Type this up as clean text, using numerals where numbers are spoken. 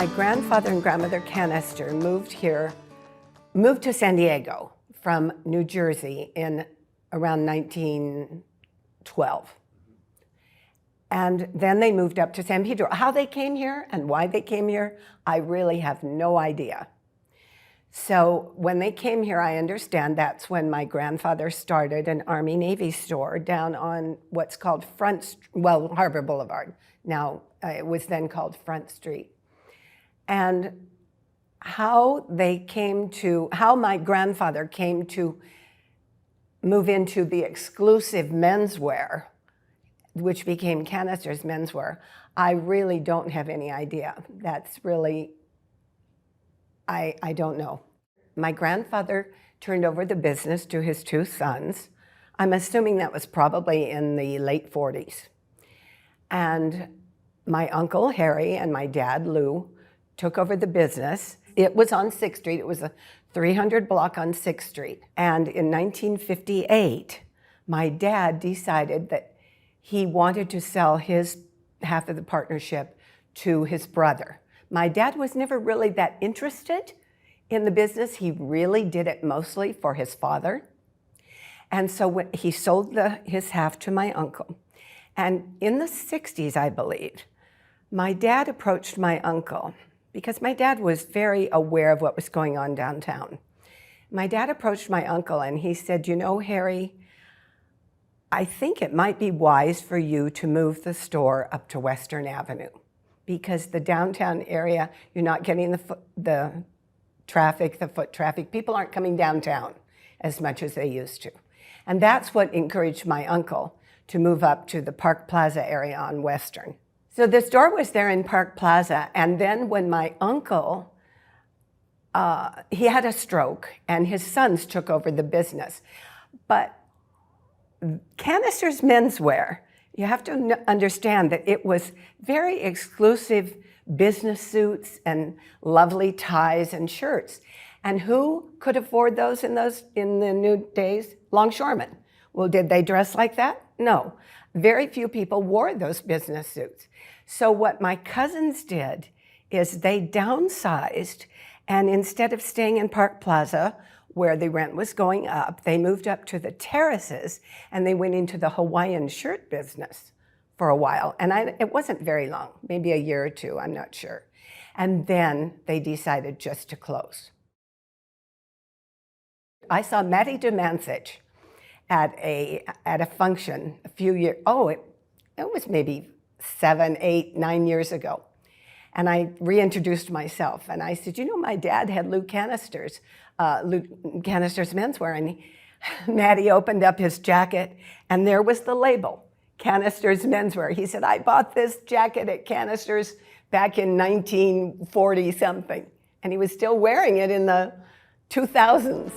My grandfather and grandmother Kanaster moved to San Diego from New Jersey in around 1912. And then they moved up to San Pedro. How they came here and why they came here, I really have no idea. So when they came here, I understand that's when my grandfather started an Army-Navy store down on what's called Harbor Boulevard. Now, it was then called Front Street. And how my grandfather came to move into the exclusive menswear, which became Kanaster's menswear, I really don't have any idea. That's really, I don't know. My grandfather turned over the business to his two sons. I'm assuming that was probably in the late 40s. And my uncle Harry and my dad Lou took over the business. It was on 6th Street. It was a 300 block on 6th Street. And in 1958, my dad decided that he wanted to sell his half of the partnership to his brother. My dad was never really that interested in the business. He really did it mostly for his father. And so when he sold his half to my uncle. And in the 60s, I believe, my dad approached my uncle because my dad was very aware of what was going on downtown. My dad approached my uncle and he said, "You know, Harry, I think it might be wise for you to move the store up to Western Avenue because the downtown area, you're not getting the foot traffic. People aren't coming downtown as much as they used to." And that's what encouraged my uncle to move up to the Park Plaza area on Western. So the store was there in Park Plaza, and then when my uncle, he had a stroke, and his sons took over the business. But Kanaster's menswear, you have to understand that it was very exclusive business suits and lovely ties and shirts. And who could afford those in the new days? Longshoremen. Well, did they dress like that? No. Very few people wore those business suits. So what my cousins did is they downsized, and instead of staying in Park Plaza, where the rent was going up, they moved up to the terraces, and they went into the Hawaiian shirt business for a while. And it wasn't very long, maybe a year or two, I'm not sure. And then they decided just to close. I saw Matty DeMancich at a function a few years, it was maybe 7, 8, 9 years ago. And I reintroduced myself and I said, "You know, my dad had Lou Kanaster's menswear." And Matty opened up his jacket and there was the label, Kanaster's menswear. He said, "I bought this jacket at Kanaster's back in 1940 something." And he was still wearing it in the 2000s.